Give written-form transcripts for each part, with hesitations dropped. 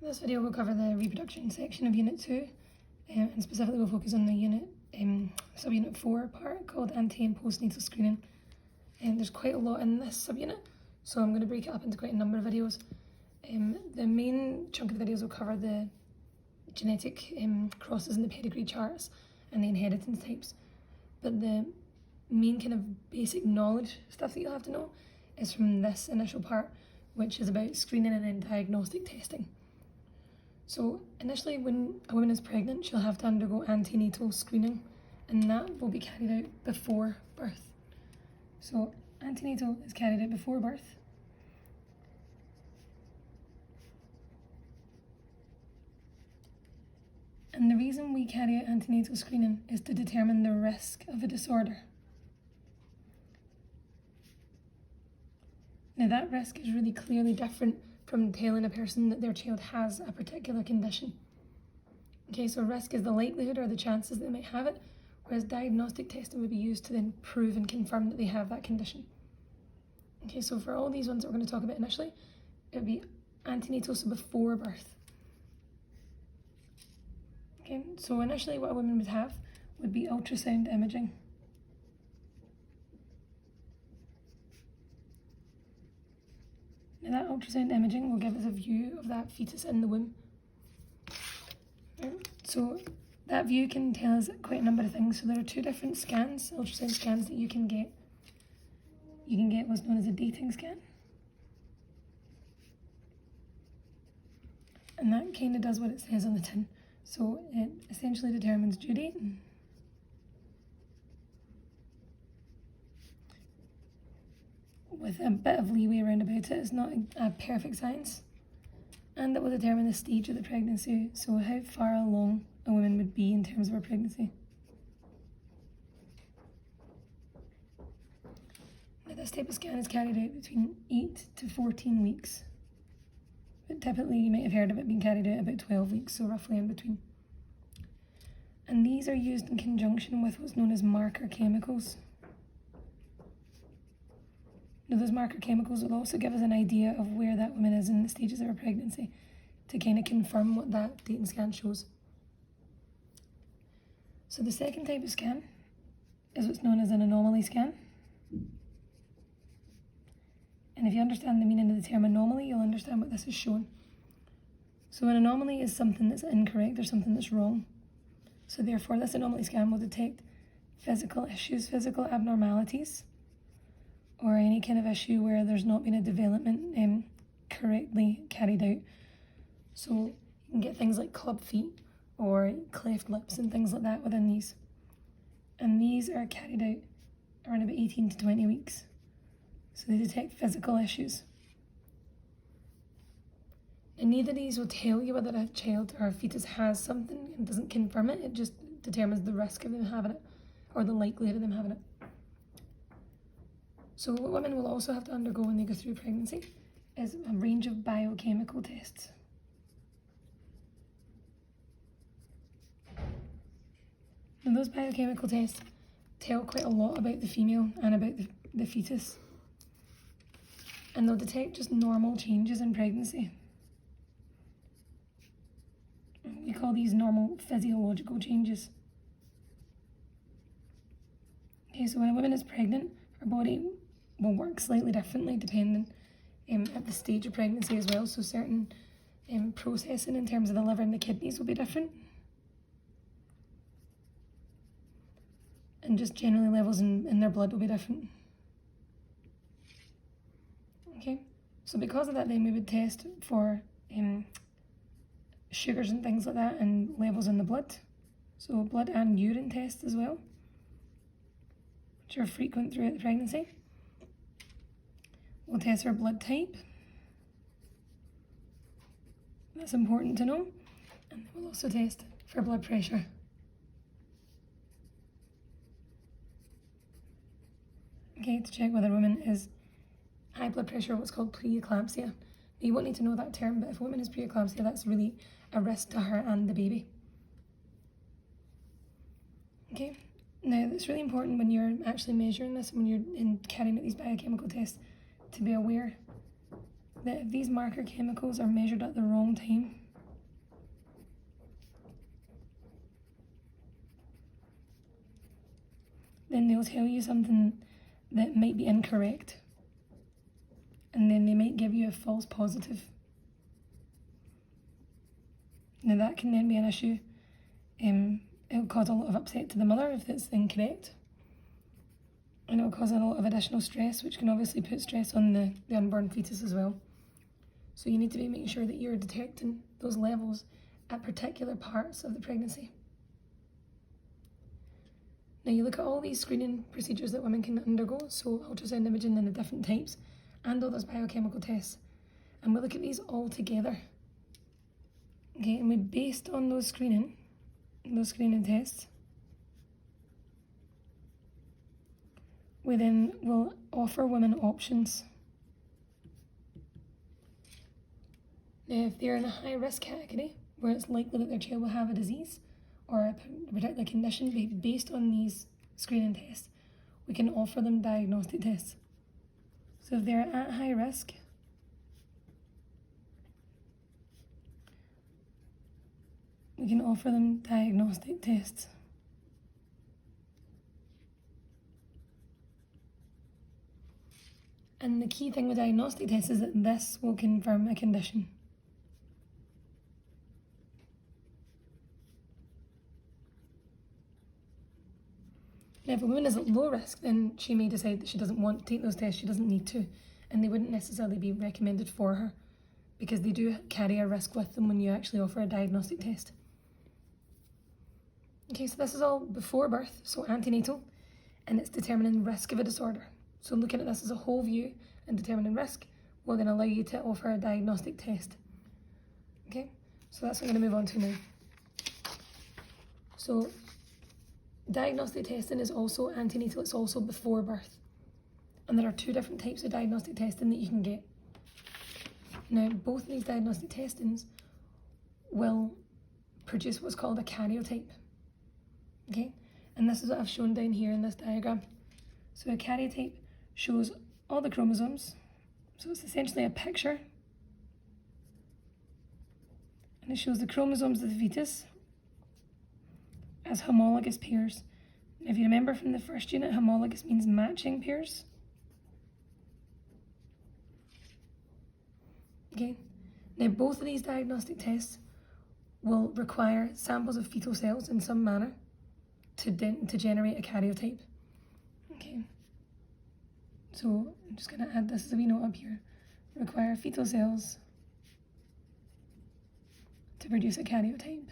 This video will cover the reproduction section of Unit 2, and specifically we'll focus on the unit sub-unit 4 part called Ante and Postnatal Screening. And there's quite a lot in this sub-unit, so I'm going to break it up into quite a number of videos. The main chunk of the videos will cover the genetic crosses and the pedigree charts and the inheritance types. But the main kind of basic knowledge stuff that you'll have to know is from this initial part, which is about screening and then diagnostic testing. So initially when a woman is pregnant, she'll have to undergo antenatal screening, and that will be carried out before birth. So antenatal is carried out before birth. And the reason we carry out antenatal screening is to determine the risk of a disorder. Now that risk is really clearly different from telling a person that their child has a particular condition. Okay, so risk is the likelihood or the chances that they might have it, whereas diagnostic testing would be used to then prove and confirm that they have that condition. Okay, so for all these ones that we're going to talk about initially, it would be antenatal, so before birth. Okay, so initially what a woman would have would be ultrasound imaging. Now that ultrasound imaging will give us a view of that fetus in the womb. Right. So that view can tell us quite a number of things. So there are two different scans, ultrasound scans, that you can get. You can get what's known as a dating scan. And that kind of does what it says on the tin. So it essentially determines due date. With a bit of leeway around about it. It's not a perfect science. And it will determine the stage of the pregnancy, so how far along a woman would be in terms of her pregnancy. Now this type of scan is carried out between 8 to 14 weeks. But typically you might have heard of it being carried out about 12 weeks, so roughly in between. And these are used in conjunction with what's known as marker chemicals. Now those marker chemicals will also give us an idea of where that woman is in the stages of her pregnancy to kind of confirm what that dating scan shows. So the second type of scan is what's known as an anomaly scan. And if you understand the meaning of the term anomaly, you'll understand what this is showing. So an anomaly is something that's incorrect or something that's wrong. So therefore this anomaly scan will detect physical issues, physical abnormalities, or any kind of issue where there's not been a development correctly carried out. So you can get things like club feet or cleft lips and things like that within these. And these are carried out around about 18 to 20 weeks. So they detect physical issues. And neither of these will tell you whether a child or a fetus has something and doesn't confirm it. It just determines the risk of them having it or the likelihood of them having it. So what women will also have to undergo when they go through pregnancy is a range of biochemical tests. And those biochemical tests tell quite a lot about the female and about the fetus. And they'll detect just normal changes in pregnancy. We call these normal physiological changes. Okay, so when a woman is pregnant, her body will work slightly differently depending at the stage of pregnancy as well. So certain processing in terms of the liver and the kidneys will be different. And just generally levels in their blood will be different. Okay, so because of that then we would test for sugars and things like that and levels in the blood. So blood and urine tests as well, which are frequent throughout the pregnancy. We'll test for blood type. That's important to know. And we'll also test for blood pressure. Okay, to check whether a woman is high blood pressure or what's called preeclampsia. You won't need to know that term, but if a woman has preeclampsia, that's really a risk to her and the baby. Okay, now it's really important when you're actually measuring this, when you're carrying out these biochemical tests, to be aware that if these marker chemicals are measured at the wrong time, then they'll tell you something that might be incorrect, and then they might give you a false positive. Now that can then be an issue. It'll cause a lot of upset to the mother if it's incorrect, and it'll cause a lot of additional stress, which can obviously put stress on the unborn fetus as well. So you need to be making sure that you're detecting those levels at particular parts of the pregnancy. Now you look at all these screening procedures that women can undergo, so ultrasound imaging and the different types, and all those biochemical tests, and we look at these all together. Okay, and we based on those screening tests, we then will offer women options. Now, if they're in a high risk category, where it's likely that their child will have a disease or a particular condition based on these screening tests, we can offer them diagnostic tests. So if they're at high risk, we can offer them diagnostic tests. And the key thing with diagnostic tests is that this will confirm a condition. Now, if a woman is at low risk, then she may decide that she doesn't want to take those tests, she doesn't need to, and they wouldn't necessarily be recommended for her, because they do carry a risk with them when you actually offer a diagnostic test. Okay, so this is all before birth, so antenatal, and it's determining risk of a disorder. So looking at this as a whole view and determining risk will then allow you to offer a diagnostic test. Okay, so that's what I'm going to move on to now. So diagnostic testing is also antenatal, it's also before birth. And there are two different types of diagnostic testing that you can get. Now, both of these diagnostic testings will produce what's called a karyotype. Okay, and this is what I've shown down here in this diagram. So a karyotype shows all the chromosomes. So it's essentially a picture. And it shows the chromosomes of the fetus as homologous pairs. If you remember from the first unit, homologous means matching pairs. Okay, now both of these diagnostic tests will require samples of fetal cells in some manner to generate a karyotype. Okay, so I'm just going to add this as a wee note up here. Require fetal cells to produce a karyotype.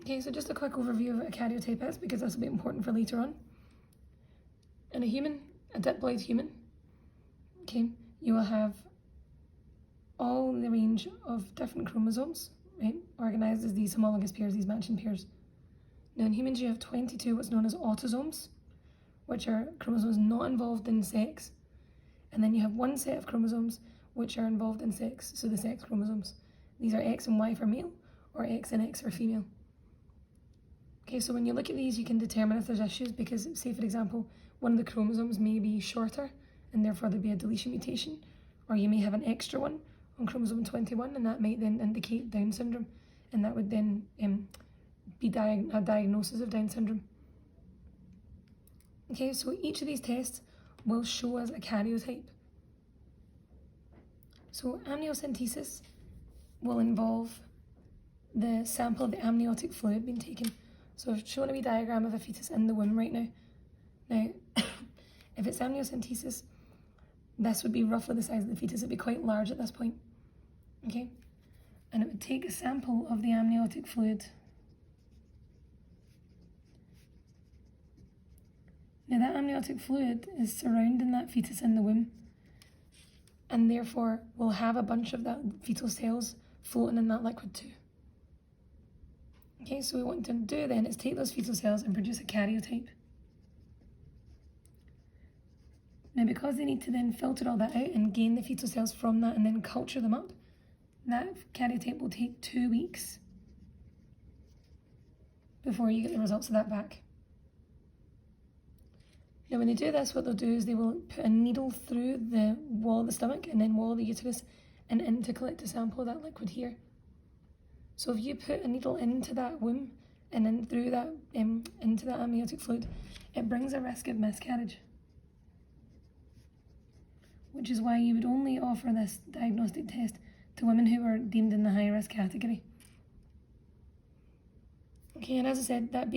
Okay, so just a quick overview of what a karyotype is, because this will be important for later on. In a human, a diploid human, okay, you will have all the range of different chromosomes, right, organised as these homologous pairs, these matching pairs. Now in humans you have 22 what's known as autosomes, which are chromosomes not involved in sex, and then you have one set of chromosomes which are involved in sex, so the sex chromosomes. These are X and Y for male, or X and X for female. Okay, so when you look at these you can determine if there's issues, because say for example one of the chromosomes may be shorter and therefore there'd be a deletion mutation, or you may have an extra one on chromosome 21 and that might then indicate Down syndrome, and that would then be a diagnosis of Down syndrome. Okay, so each of these tests will show us a karyotype. So amniocentesis will involve the sample of the amniotic fluid being taken. So I've shown a wee diagram of a fetus in the womb right now. Now, if it's amniocentesis, this would be roughly the size of the fetus. It'd be quite large at this point. Okay, and it would take a sample of the amniotic fluid. Now that amniotic fluid is surrounding that fetus in the womb, and therefore will have a bunch of that fetal cells floating in that liquid too. Okay, so what we want to do then is take those fetal cells and produce a karyotype. Now because they need to then filter all that out and gain the fetal cells from that and then culture them up, that karyotype will take 2 weeks before you get the results of that back. Now when they do this, what they'll do is they will put a needle through the wall of the stomach and then wall of the uterus and in to collect a sample of that liquid here. So if you put a needle into that womb and then through that into that amniotic fluid, it brings a risk of miscarriage, which is why you would only offer this diagnostic test to women who are deemed in the high risk category. Okay, and as I said, that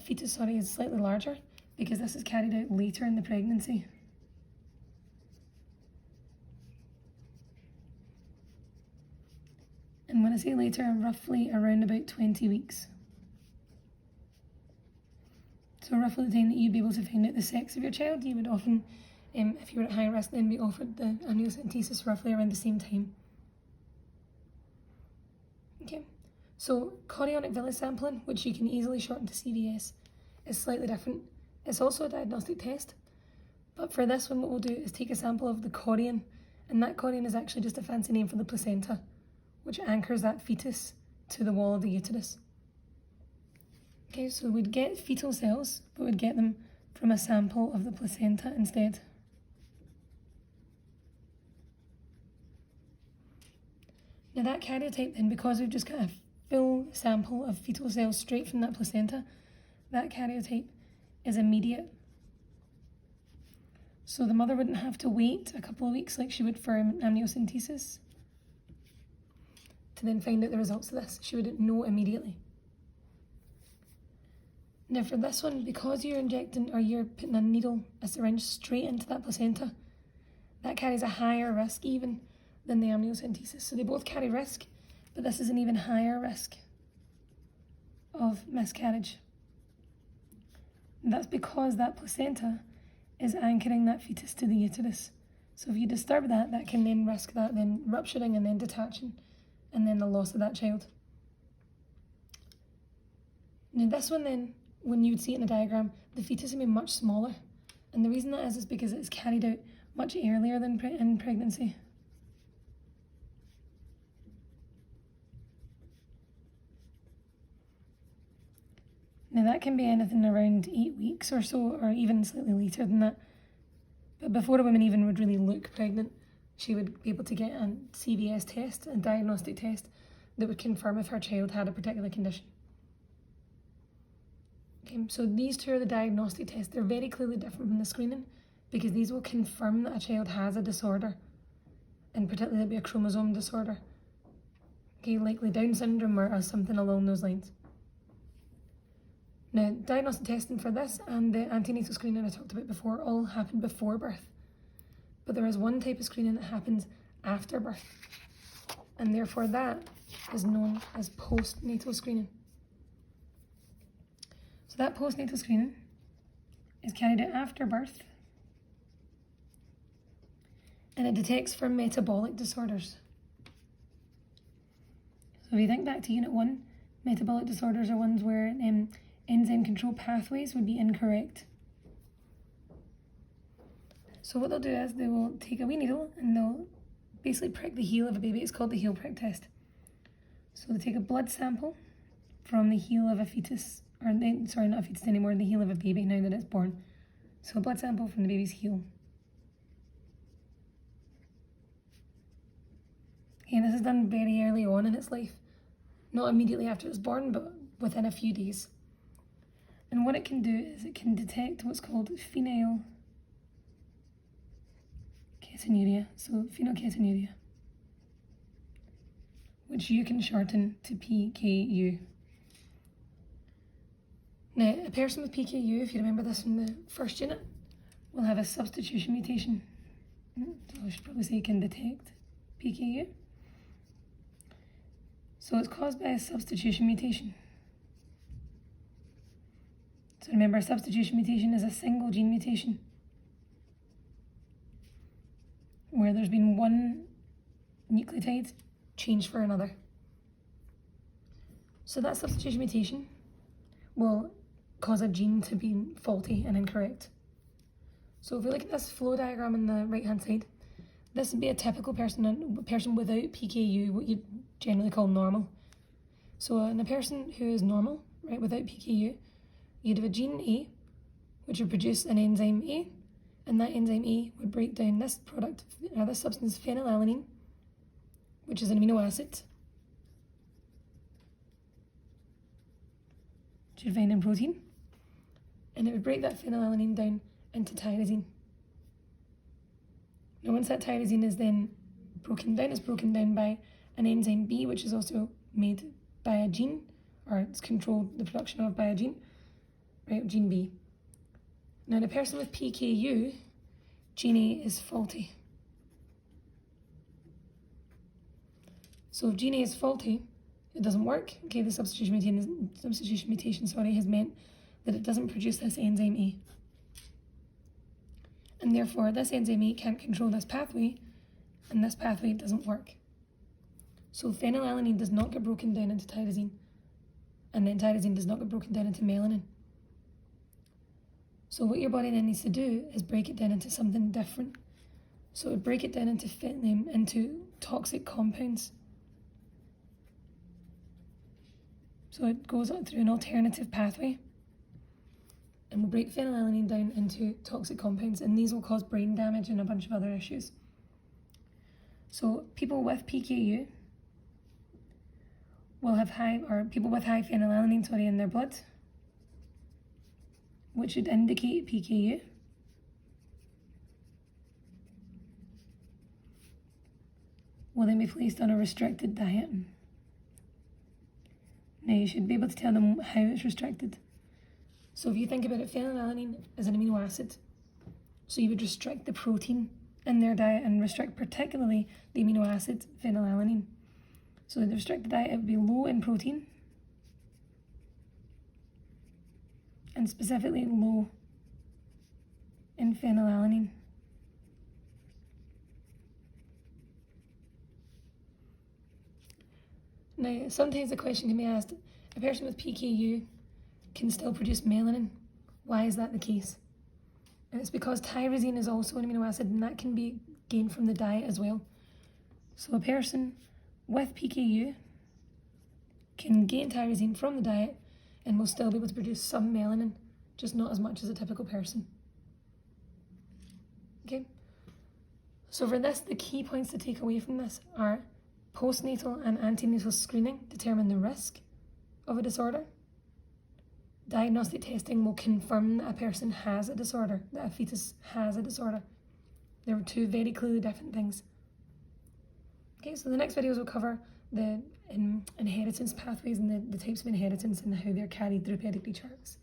fetus is slightly larger because this is carried out later in the pregnancy. And when I say later, roughly around about 20 weeks. So roughly the time that you'd be able to find out the sex of your child, you would often, if you were at high risk, then be offered the amniocentesis roughly around the same time. Okay, so chorionic villus sampling, which you can easily shorten to CVS, is slightly different. It's also a diagnostic test, but for this one what we'll do is take a sample of the chorion, and that chorion is actually just a fancy name for the placenta, which anchors that fetus to the wall of the uterus. Okay, so we'd get fetal cells, but we'd get them from a sample of the placenta instead. Now that karyotype then, because we've just got a full sample of fetal cells straight from that placenta, that karyotype is immediate. So the mother wouldn't have to wait a couple of weeks like she would for amniocentesis to then find out the results of this. She would know immediately. Now for this one, because you're putting a syringe straight into that placenta, that carries a higher risk even than the amniocentesis. So they both carry risk, but this is an even higher risk of miscarriage. And that's because that placenta is anchoring that fetus to the uterus. So if you disturb that, that can then risk that then rupturing and then detaching, and then the loss of that child. Now this one then, when you would see it in a diagram, the fetus would be much smaller. And the reason that is because it's carried out much earlier than in pregnancy. Now that can be anything around 8 weeks or so, or even slightly later than that. But before a woman even would really look pregnant, she would be able to get a CVS test, a diagnostic test, that would confirm if her child had a particular condition. Okay, so these two are the diagnostic tests. They're very clearly different from the screening because these will confirm that a child has a disorder, and particularly it'll be a chromosome disorder. Okay, likely Down syndrome or something along those lines. Now, diagnostic testing for this and the antenatal screening I talked about before all happen before birth. But there is one type of screening that happens after birth, and therefore that is known as postnatal screening. So that postnatal screening is carried out after birth, and it detects for metabolic disorders. So if you think back to Unit 1, metabolic disorders are ones where enzyme control pathways would be incorrect. So what they'll do is they will take a wee needle and they'll basically prick the heel of a baby. It's called the heel prick test. So they take a blood sample from the heel of a fetus, sorry, not a fetus anymore, the heel of a baby now that it's born. So a blood sample from the baby's heel. Okay, this is done very early on in its life. Not immediately after it's born, but within a few days. And what it can do is it can detect what's called phenylketonuria. So phenylketonuria, which you can shorten to PKU. Now, a person with PKU, if you remember this from the first unit, will have a substitution mutation. So I should probably say can detect PKU. So it's caused by a substitution mutation. So remember, a substitution mutation is a single gene mutation where there's been one nucleotide changed for another. So that substitution mutation will cause a gene to be faulty and incorrect. So if we look at this flow diagram on the right hand side, this would be a typical person without PKU, what you generally call normal. So in a person who is normal, right, without PKU, you'd have a gene A, which would produce an enzyme A, and that enzyme A would break down this product, this substance phenylalanine, which is an amino acid. which you'd find in protein, and it would break that phenylalanine down into tyrosine. Now once that tyrosine is then broken down, it's broken down by an enzyme B, which is also made by a gene, or it's controlled the production of by a gene, right, gene B. Now in a person with PKU, gene A is faulty. So if gene A is faulty, it doesn't work. Okay, the substitution mutation has meant that it doesn't produce this enzyme A. And therefore, this enzyme A can't control this pathway, and this pathway doesn't work. So phenylalanine does not get broken down into tyrosine, and then tyrosine does not get broken down into melanin. So what your body then needs to do is break it down into something different. So it would break it down into toxic compounds. So it goes through an alternative pathway and will break phenylalanine down into toxic compounds, and these will cause brain damage and a bunch of other issues. So people with PKU will have people with high phenylalanine in their blood, which would indicate PKU. Will then be placed on a restricted diet. Now you should be able to tell them how it's restricted. So if you think about it, phenylalanine is an amino acid. So you would restrict the protein in their diet and restrict particularly the amino acid phenylalanine. So the restricted diet, it would be low in protein and specifically low in phenylalanine. Now, sometimes the question can be asked, a person with PKU can still produce melanin. Why is that the case? And it's because tyrosine is also an amino acid, and that can be gained from the diet as well. So a person with PKU can gain tyrosine from the diet and will still be able to produce some melanin, just not as much as a typical person. Okay? So for this, the key points to take away from this are postnatal and antenatal screening determine the risk of a disorder. Diagnostic testing will confirm that a person has a disorder, that a fetus has a disorder. There are two very clearly different things. Okay, so the next videos will cover the inheritance pathways and the types of inheritance and how they're carried through pedigree charts.